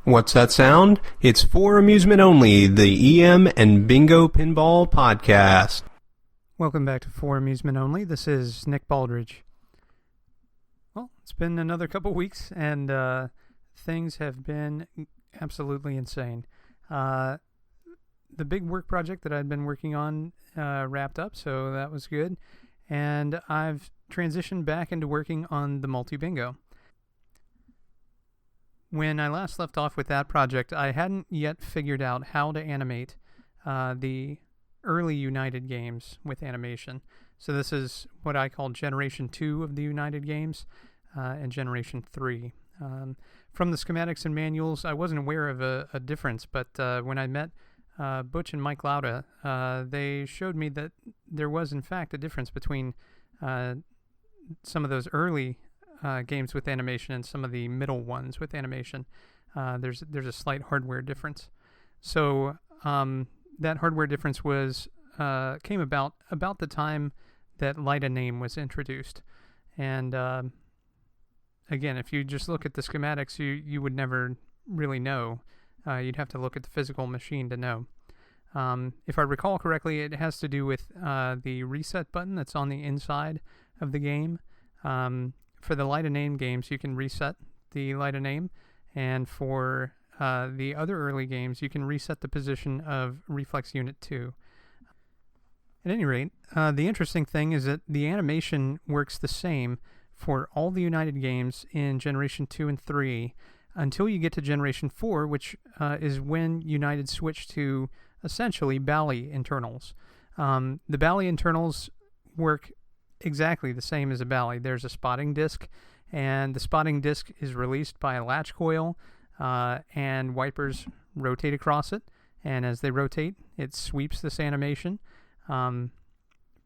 What's that sound? It's For Amusement Only, the EM and Bingo Pinball Podcast. Welcome back to For Amusement Only. This is Nick Baldridge. Well, it's been another couple weeks, and things have been absolutely insane. The big work project that I'd been working on wrapped up, so that was good. And I've transitioned back into working on the multi-bingo. When I last left off with that project, I hadn't yet figured out how to animate the early United games with animation. So this is what I call Generation 2 of the United games and Generation 3. From the schematics and manuals, I wasn't aware of a difference, but when I met Butch and Mike Lauda, they showed me that there was, in fact, a difference between some of those early games with animation and some of the middle ones with animation. There's a slight hardware difference. So that hardware difference was came about the time that Light a Name was introduced. And again, if you just look at the schematics, you would never really know. You'd have to look at the physical machine to know. If I recall correctly, it has to do with the reset button that's on the inside of the game. For the Light a Name games, you can reset the Light a Name, and for the other early games, you can reset the position of Reflex Unit 2. At any rate, the interesting thing is that the animation works the same for all the United games in Generation 2 and 3 until you get to Generation 4, which is when United switched to essentially Bally internals. The Bally internals work exactly the same as a Bally. There's a spotting disc, and the spotting disc is released by a latch coil, and wipers rotate across it, and as they rotate, it sweeps this animation.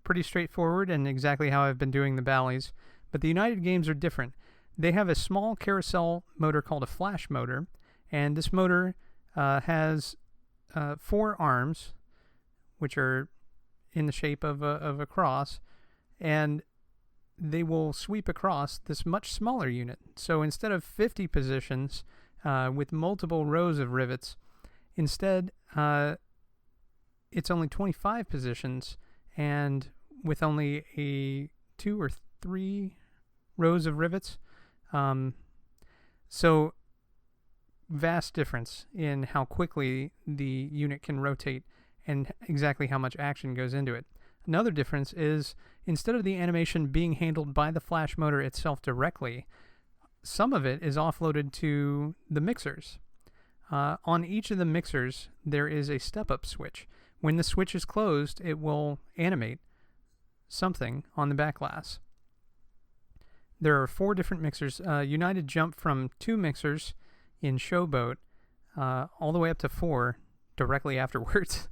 Pretty straightforward and exactly how I've been doing the Ballies, but the United games are different. They have a small carousel motor called a flash motor, and this motor has 4 arms, which are in the shape of a cross, and they will sweep across this much smaller unit. So instead of 50 positions with multiple rows of rivets, instead it's only 25 positions and with only 2 or 3 rows of rivets. So vast difference in how quickly the unit can rotate and exactly how much action goes into it. Another difference is, instead of the animation being handled by the flash motor itself directly, some of it is offloaded to the mixers. On each of the mixers, there is a step-up switch. When the switch is closed, it will animate something on the back glass. There are 4 different mixers. United jumped from 2 mixers in Showboat all the way up to 4 directly afterwards.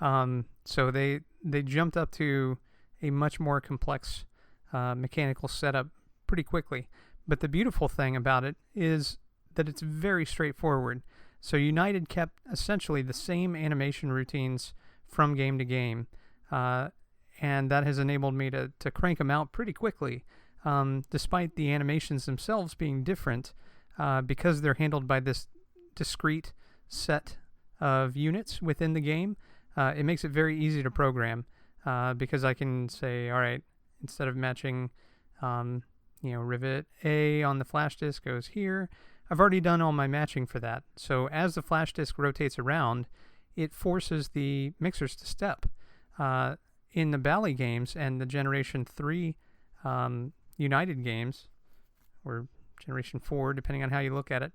So they jumped up to a much more complex mechanical setup pretty quickly. But the beautiful thing about it is that it's very straightforward. So United kept essentially the same animation routines from game to game, and that has enabled me to crank them out pretty quickly, despite the animations themselves being different, because they're handled by this discrete set of units within the game. It makes it very easy to program, because I can say, all right, instead of matching, rivet A on the flash disk goes here, I've already done all my matching for that. So as the flash disk rotates around, it forces the mixers to step. In the Bally games and the Generation 3 United games, or Generation 4, depending on how you look at it,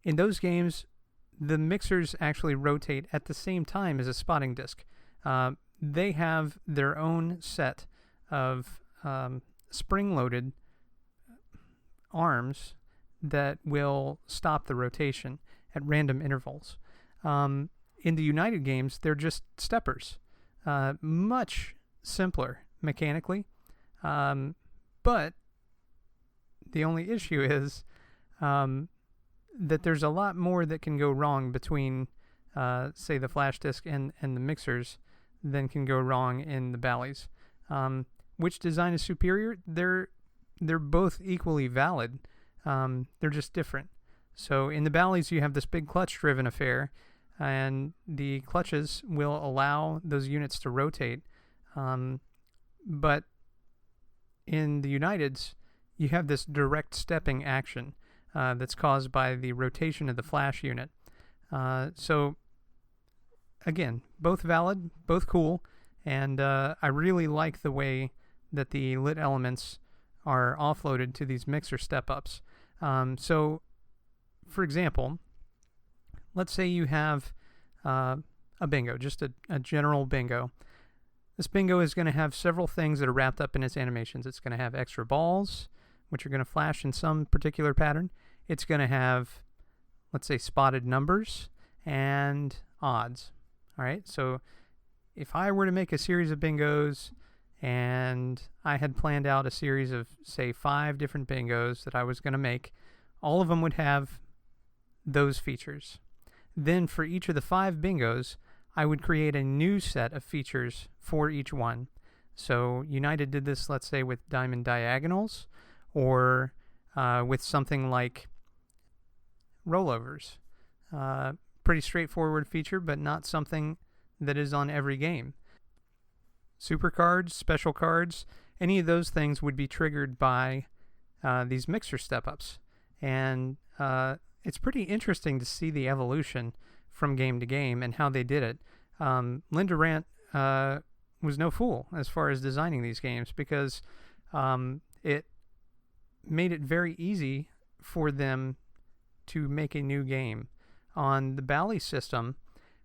in those games, the mixers actually rotate at the same time as a spotting disc. They have their own set of spring-loaded arms that will stop the rotation at random intervals. In the United games, they're just steppers. Much simpler mechanically, but the only issue is that there's a lot more that can go wrong between, say, the flash disk and the mixers than can go wrong in the Ballies. Which design is superior? They're both equally valid. They're just different. So in the Bally's, you have this big clutch-driven affair, and the clutches will allow those units to rotate. But in the Uniteds, you have this direct stepping action that's caused by the rotation of the flash unit. So again, both valid, both cool, and I really like the way that the lit elements are offloaded to these mixer step-ups. So, for example, let's say you have a bingo, just a general bingo. This bingo is going to have several things that are wrapped up in its animations. It's going to have extra balls, which are going to flash in some particular pattern. It's going to have, let's say, spotted numbers and odds. All right, so if I were to make a series of bingos and I had planned out a series of, say, 5 different bingos that I was going to make, all of them would have those features. Then for each of the 5 bingos, I would create a new set of features for each one. So United did this, let's say, with diamond diagonals, or with something like rollovers. Pretty straightforward feature, but not something that is on every game. Super cards, special cards, any of those things would be triggered by these mixer step-ups. And it's pretty interesting to see the evolution from game to game and how they did it. Linda Rant was no fool as far as designing these games, because it made it very easy for them to make a new game. On the Bally system,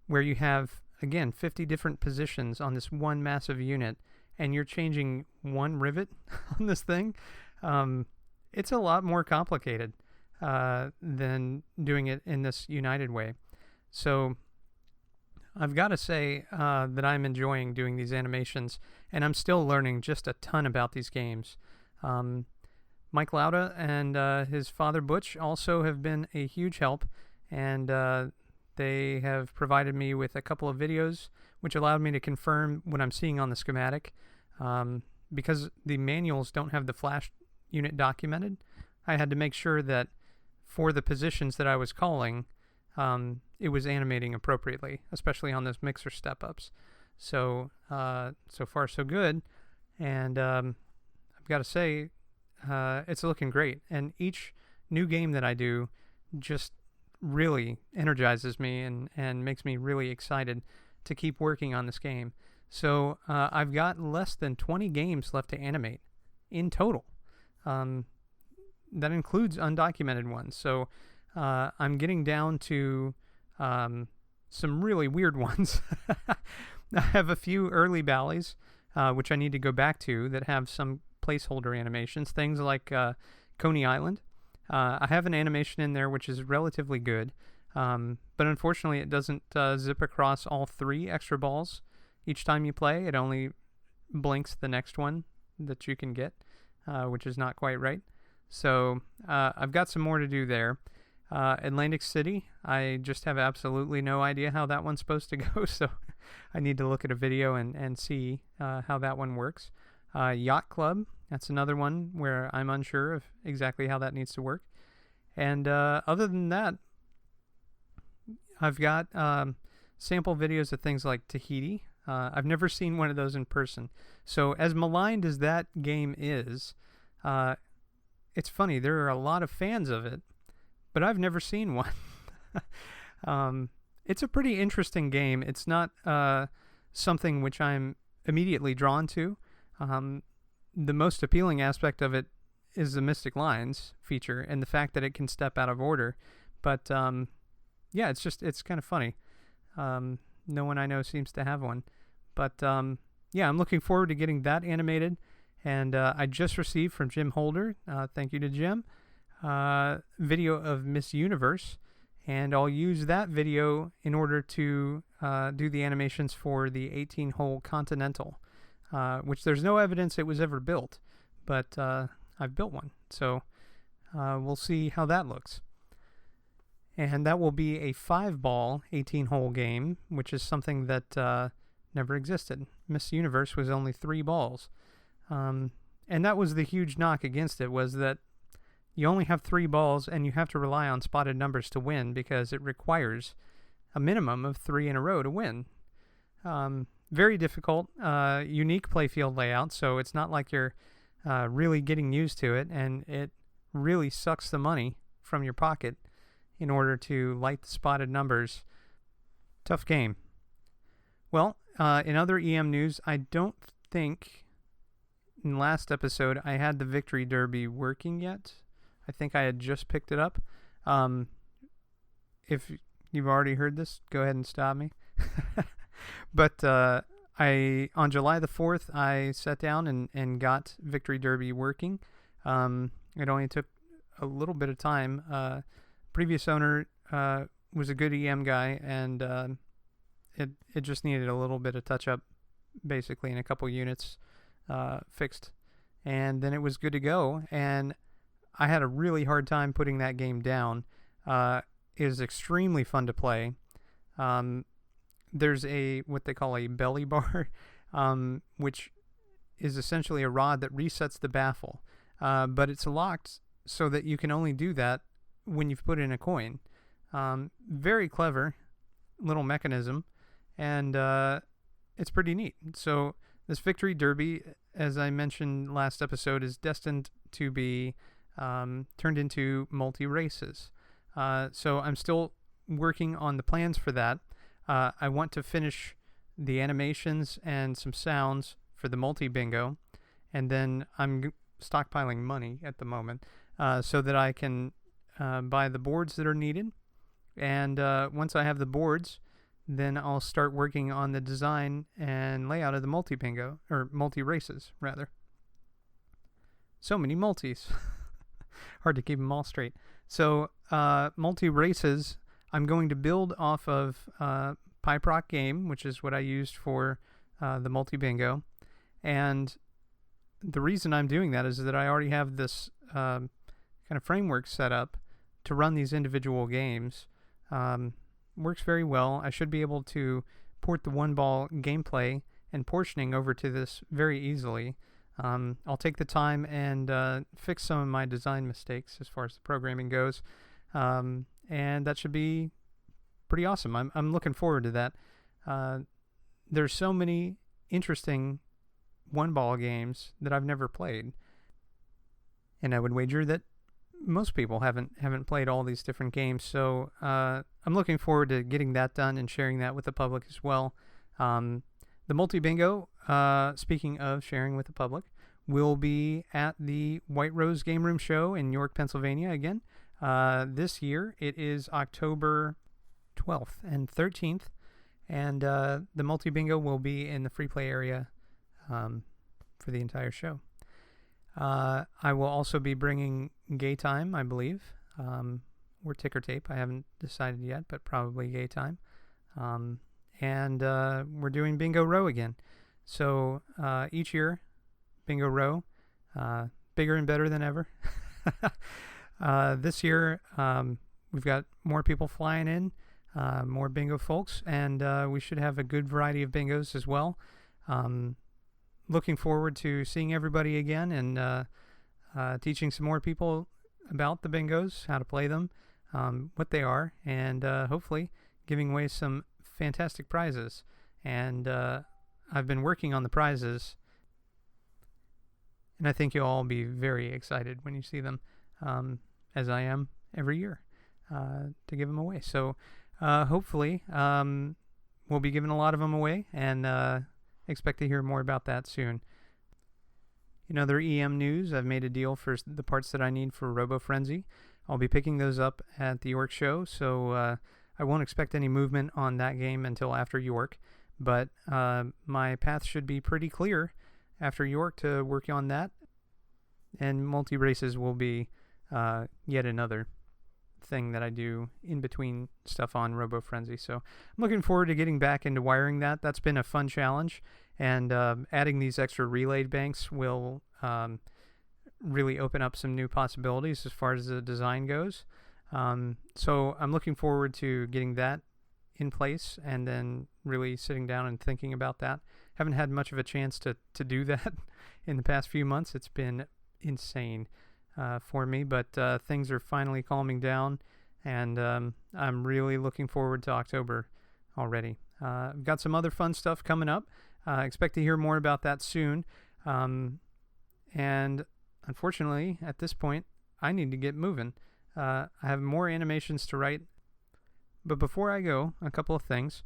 where you have, again, 50 different positions on this one massive unit, and you're changing one rivet on this thing, it's a lot more complicated than doing it in this United way. So I've got to say that I'm enjoying doing these animations, and I'm still learning just a ton about these games. Mike Lauda and his father Butch also have been a huge help, and they have provided me with a couple of videos which allowed me to confirm what I'm seeing on the schematic. Because the manuals don't have the flash unit documented, I had to make sure that for the positions that I was calling, it was animating appropriately, especially on those mixer step-ups. So, so far so good, and I've got to say, it's looking great. And each new game that I do just really energizes me and makes me really excited to keep working on this game. So I've got less than 20 games left to animate in total. That includes undocumented ones. So I'm getting down to some really weird ones. I have a few early Bally's, which I need to go back to, that have some placeholder animations, things like Coney Island. I have an animation in there which is relatively good, but unfortunately it doesn't zip across all 3 extra balls each time you play. It only blinks the next one that you can get, which is not quite right. So I've got some more to do there. Atlantic City, I just have absolutely no idea how that one's supposed to go, so I need to look at a video and see how that one works. Yacht Club, that's another one where I'm unsure of exactly how that needs to work. And other than that, I've got sample videos of things like Tahiti. I've never seen one of those in person. So as maligned as that game is, it's funny, there are a lot of fans of it, but I've never seen one. It's a pretty interesting game. It's not something which I'm immediately drawn to. The most appealing aspect of it is the Mystic Lines feature and the fact that it can step out of order. But yeah, it's kind of funny. No one I know seems to have one. But yeah, I'm looking forward to getting that animated. And I just received from Jim Holder, thank you to Jim, video of Miss Universe. And I'll use that video in order to do the animations for the 18-hole Continental, which there's no evidence it was ever built, but I've built one. So we'll see how that looks. And that will be a 5-ball 18-hole game, which is something that never existed. Miss Universe was only 3 balls. And that was the huge knock against it, was that you only have 3 balls, and you have to rely on spotted numbers to win because it requires a minimum of 3 in a row to win. Very difficult, unique playfield layout, so it's not like you're really getting used to it, and it really sucks the money from your pocket in order to light the spotted numbers. Tough game. Well, in other EM news, I don't think in last episode I had the Victory Derby working yet. I think I had just picked it up. If you've already heard this, go ahead and stop me. But on July the 4th, I sat down and got Victory Derby working. It only took a little bit of time. Previous owner was a good EM guy, and it just needed a little bit of touch-up, basically, and a couple units fixed. And then it was good to go, and I had a really hard time putting that game down. It is extremely fun to play. There's what they call a belly bar, which is essentially a rod that resets the baffle. But it's locked so that you can only do that when you've put in a coin. Very clever little mechanism, and it's pretty neat. So this Victory Derby, as I mentioned last episode, is destined to be turned into multi-races. So I'm still working on the plans for that. I want to finish the animations and some sounds for the multi-bingo, and then I'm stockpiling money at the moment so that I can buy the boards that are needed. And once I have the boards, then I'll start working on the design and layout of the multi-bingo, or multi-races, rather. So many multis. Hard to keep them all straight. So, multi-races, I'm going to build off of PyProc game, which is what I used for the multi-bingo. And the reason I'm doing that is that I already have this kind of framework set up to run these individual games. Works very well. I should be able to port the one-ball gameplay and portioning over to this very easily. I'll take the time and fix some of my design mistakes as far as the programming goes, and that should be pretty awesome. I'm looking forward to that. There's so many interesting one-ball games that I've never played, and I would wager that most people haven't played all these different games. So I'm looking forward to getting that done and sharing that with the public as well. The multi-bingo, speaking of sharing with the public, will be at the White Rose Game Room Show in York, Pennsylvania again. This year it is October 12th and 13th, and the multi-bingo will be in the free play area for the entire show. I will also be bringing Gay Time, I believe, or Ticker Tape. I haven't decided yet, but probably Gay Time. And we're doing Bingo Row again. So each year, Bingo Row, bigger and better than ever. This year, we've got more people flying in, more bingo folks, and we should have a good variety of bingos as well. Looking forward to seeing everybody again and teaching some more people about the bingos, how to play them, what they are, and hopefully giving away some fantastic prizes. And I've been working on the prizes, and I think you'll all be very excited when you see them, as I am every year, to give them away. So hopefully we'll be giving a lot of them away, and expect to hear more about that soon. In other EM news, I've made a deal for the parts that I need for Robo Frenzy. I'll be picking those up at the York show, so I won't expect any movement on that game until after York, but my path should be pretty clear after York to work on that, and multi-races will be yet another thing that I do in between stuff on Robo Frenzy. So I'm looking forward to getting back into wiring that. That's been a fun challenge, and adding these extra relay banks will really open up some new possibilities as far as the design goes. So I'm looking forward to getting that in place and then really sitting down and thinking about that. Haven't had much of a chance to do that in the past few months. It's been insane. for me, but things are finally calming down, and I'm really looking forward to October already. I've got some other fun stuff coming up. Expect to hear more about that soon. And unfortunately, at this point, I need to get moving. I have more animations to write. But before I go, a couple of things.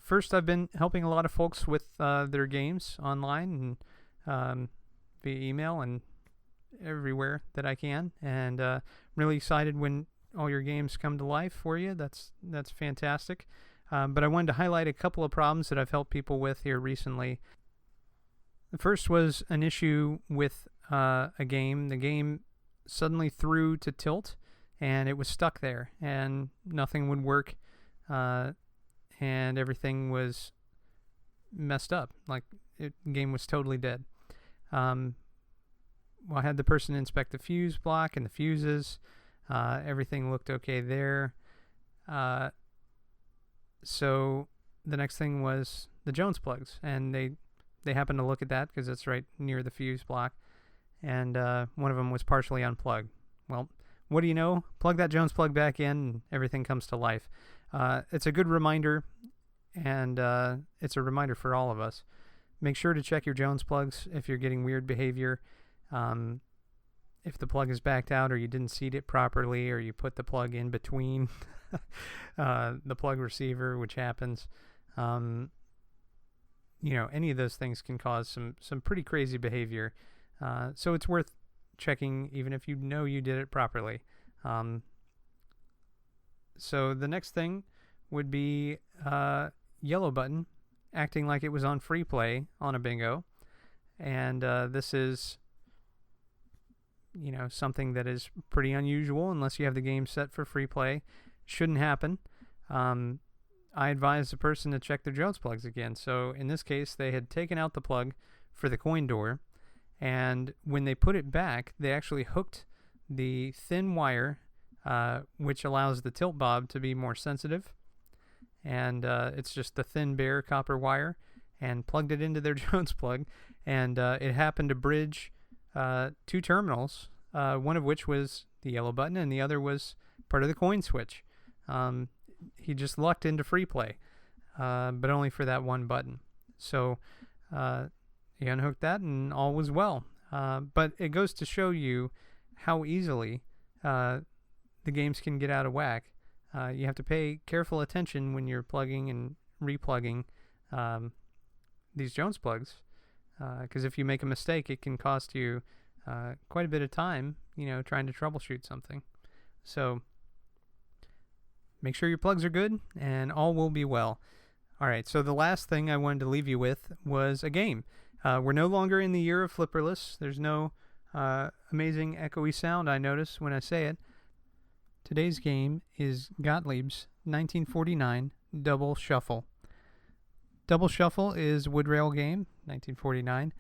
First, I've been helping a lot of folks with their games online and via email and everywhere that I can. And really excited when all your games come to life for you. That's fantastic. But I wanted to highlight a couple of problems that I've helped people with here recently. The first was an issue with a game. The game suddenly threw to tilt, and it was stuck there, and nothing would work, and everything was messed up. Like, the game was totally dead. Well, I had the person inspect the fuse block and the fuses. Everything looked okay there. So the next thing was the Jones plugs, and they happened to look at that because it's right near the fuse block, and one of them was partially unplugged. Well, what do you know? Plug that Jones plug back in, and everything comes to life. It's a good reminder, and it's a reminder for all of us. Make sure to check your Jones plugs if you're getting weird behavior. If the plug is backed out, or you didn't seat it properly, or you put the plug in between the plug receiver, which happens. Any of those things can cause some pretty crazy behavior. So it's worth checking, even if you know you did it properly. So the next thing would be yellow button acting like it was on free play on a bingo. And this is something that is pretty unusual unless you have the game set for free play. Shouldn't happen. I advised the person to check their Jones plugs again. So in this case, they had taken out the plug for the coin door, and when they put it back, they actually hooked the thin wire, which allows the tilt bob to be more sensitive, and it's just the thin bare copper wire, and plugged it into their Jones plug, and it happened to bridge two terminals, one of which was the yellow button, and the other was part of the coin switch. He just lucked into free play, but only for that one button. So he unhooked that, and all was well. But it goes to show you how easily the games can get out of whack. You have to pay careful attention when you're plugging and replugging these Jones plugs, because if you make a mistake, it can cost you quite a bit of time, trying to troubleshoot something. So make sure your plugs are good, and all will be well. All right, so the last thing I wanted to leave you with was a game. We're no longer in the year of flipperless. There's no amazing echoey sound I notice when I say it. Today's game is Gottlieb's 1949 Double Shuffle. Double Shuffle is a wood rail game, 1949,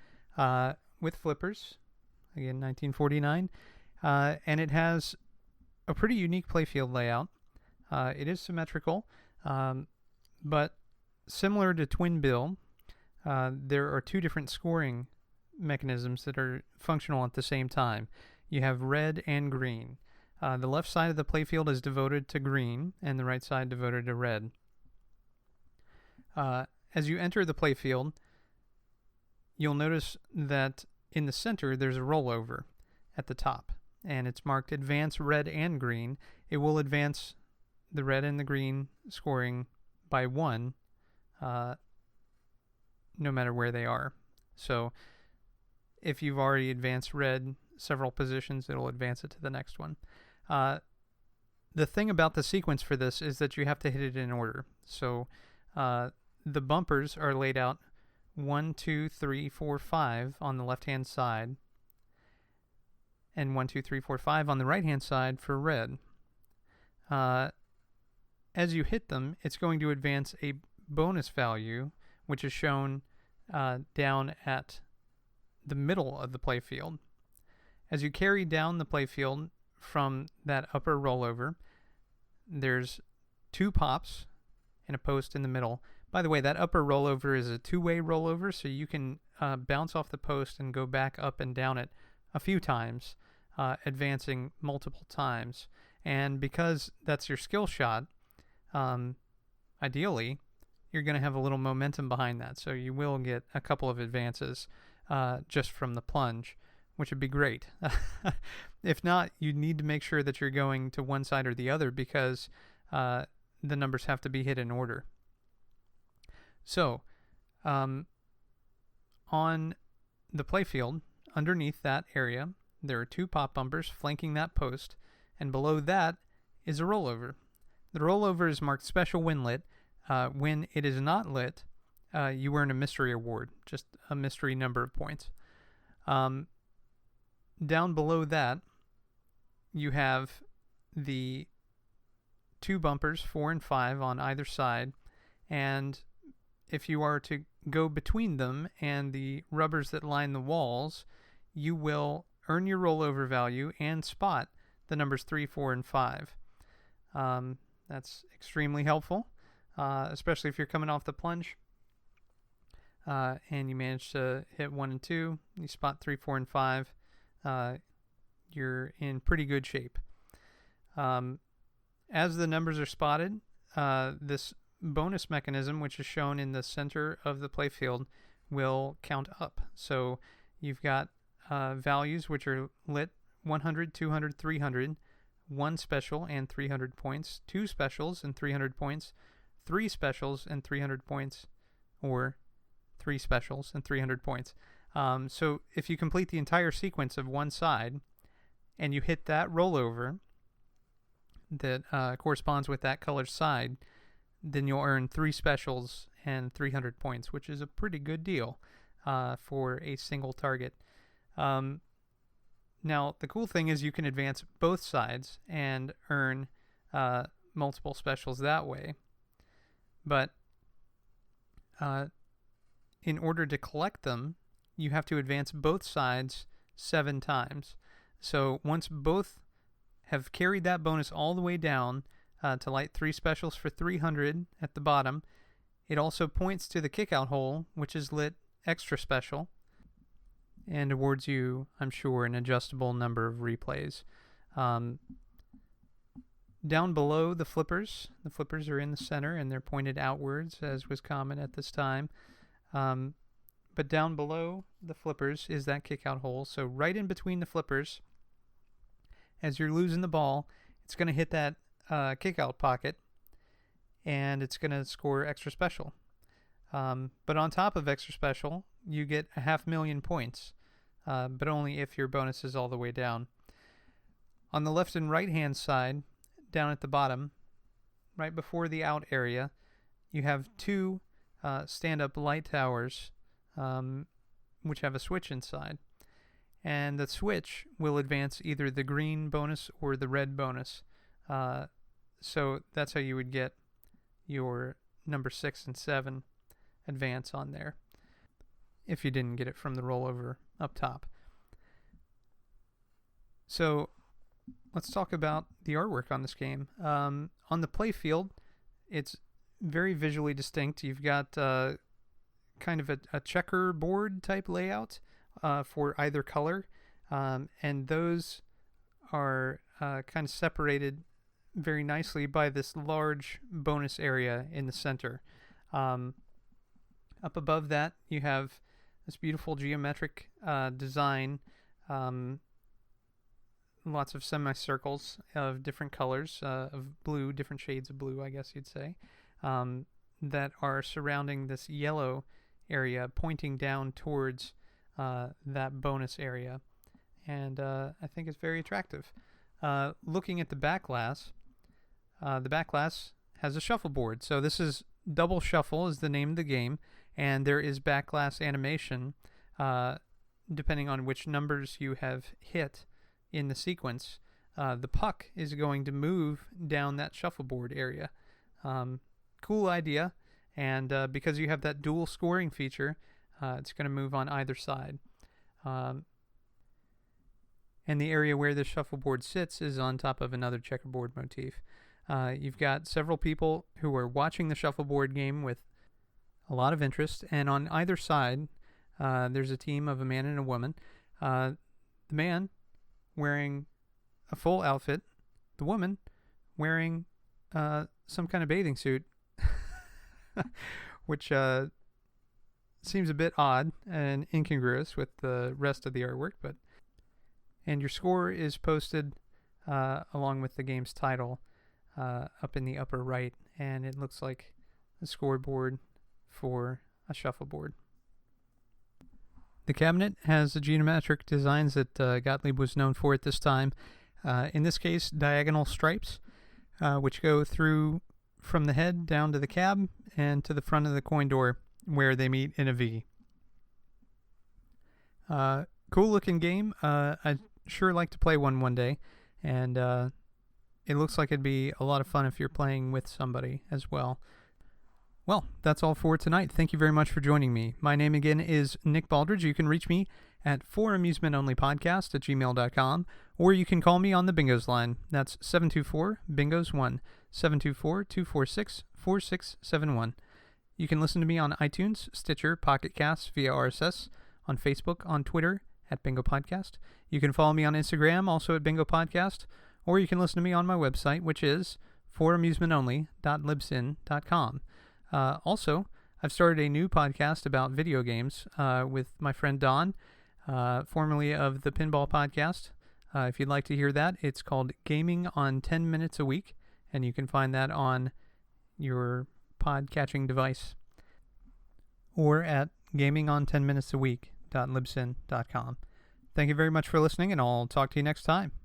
with flippers, again, 1949, and it has a pretty unique playfield layout. It is symmetrical, but similar to Twin Bill, there are two different scoring mechanisms that are functional at the same time. You have red and green. The left side of the playfield is devoted to green, and the right side devoted to red. As you enter the playfield, you'll notice that in the center there's a rollover at the top, and it's marked Advance Red and Green. It will advance the red and the green scoring by one, no matter where they are. So if you've already advanced red several positions, it'll advance it to the next one. The thing about the sequence for this is that you have to hit it in order. So the bumpers are laid out 1, 2, 3, 4, 5 on the left-hand side, and 1, 2, 3, 4, 5 on the right-hand side for red. As you hit them, it's going to advance a bonus value, which is shown down at the middle of the playfield. As you carry down the playfield from that upper rollover, there's two pops and a post in the middle. By the way, that upper rollover is a two-way rollover, so you can bounce off the post and go back up and down it a few times. advancing multiple times. And because that's your skill shot, ideally, you're going to have a little momentum behind that. So you will get a couple of advances just from the plunge, which would be great. If not, you need to make sure that you're going to one side or the other because the numbers have to be hit in order. So, on the playfield, underneath that area, there are 2 pop bumpers flanking that post, and below that is a rollover. The rollover is marked special when lit. When it is not lit, you earn a mystery award, just a mystery number of points. Down below that, you have the 2 bumpers, 4 and 5, on either side, and if you are to go between them and the rubbers that line the walls, you will earn your rollover value and spot the numbers 3, 4, and 5. That's extremely helpful, especially if you're coming off the plunge and you manage to hit 1 and 2, you spot 3, 4, and 5, you're in pretty good shape. As the numbers are spotted, this bonus mechanism, which is shown in the center of the playfield, will count up. So you've got values which are lit 100, 200, 300, 1 special and 300 points, 2 specials and 300 points, 3 specials and 300 points, or 3 specials and 300 points. So if you complete the entire sequence of one side and you hit that rollover that corresponds with that color side, then you'll earn 3 specials and 300 points, which is a pretty good deal for a single target. Now, the cool thing is you can advance both sides and earn multiple specials that way. But in order to collect them, you have to advance both sides 7 times. So once both have carried that bonus all the way down to light 3 specials for 300 at the bottom, it also points to the kickout hole, which is lit extra special, and awards you, I'm sure, an adjustable number of replays. Down below the flippers are in the center and they're pointed outwards, as was common at this time. But down below the flippers is that kickout hole. So right in between the flippers, as you're losing the ball, it's going to hit that kickout pocket, and it's going to score extra special. But on top of extra special, you get 500,000 points, but only if your bonus is all the way down. On the left and right hand side, down at the bottom, right before the out area, you have 2 stand-up light towers, which have a switch inside. And the switch will advance either the green bonus or the red bonus. So that's how you would get your number 6 and 7 advance on there, if you didn't get it from the rollover up top. So let's talk about the artwork on this game. On the playfield, it's very visually distinct. You've got kind of a checkerboard type layout for either color, and those are kind of separated very nicely by this large bonus area in the center. Up above that, you have this beautiful geometric design, lots of semicircles of different colors of blue, different shades of blue, I guess you'd say, that are surrounding this yellow area, pointing down towards that bonus area. And I think it's very attractive. Looking at the back glass has a shuffleboard. So this is Double Shuffle is the name of the game, and there is back glass animation depending on which numbers you have hit in the sequence. The puck is going to move down that shuffleboard area. Cool idea, and because you have that dual scoring feature, it's going to move on either side. And the area where the shuffleboard sits is on top of another checkerboard motif. You've got several people who are watching the shuffleboard game with a lot of interest, and on either side, there's a team of a man and a woman. The man wearing a full outfit, the woman wearing some kind of bathing suit, which seems a bit odd and incongruous with the rest of the artwork. And your score is posted along with the game's title up in the upper right, and it looks like a scoreboard for a shuffleboard. The cabinet has the geometric designs that Gottlieb was known for at this time. In this case, diagonal stripes, which go through from the head down to the cab and to the front of the coin door, where they meet in a V. Cool looking game. I'd sure like to play one day, and it looks like it'd be a lot of fun if you're playing with somebody as well. Well, that's all for tonight. Thank you very much for joining me. My name again is Nick Baldridge. You can reach me at foramusementonlypodcast@gmail.com, or you can call me on the Bingos line. That's 724-BINGOS1, 724-246-4671. You can listen to me on iTunes, Stitcher, Pocket Casts via RSS, on Facebook, on Twitter, at Bingo Podcast. You can follow me on Instagram, also at Bingo Podcast, or you can listen to me on my website, which is foramusementonly.libsyn.com. Also, I've started a new podcast about video games with my friend Don, formerly of the Pinball Podcast. If you'd like to hear that, it's called Gaming on 10 Minutes a Week, and you can find that on your podcatching device or at gamingon10minutesaweek.libsyn.com. Thank you very much for listening, and I'll talk to you next time.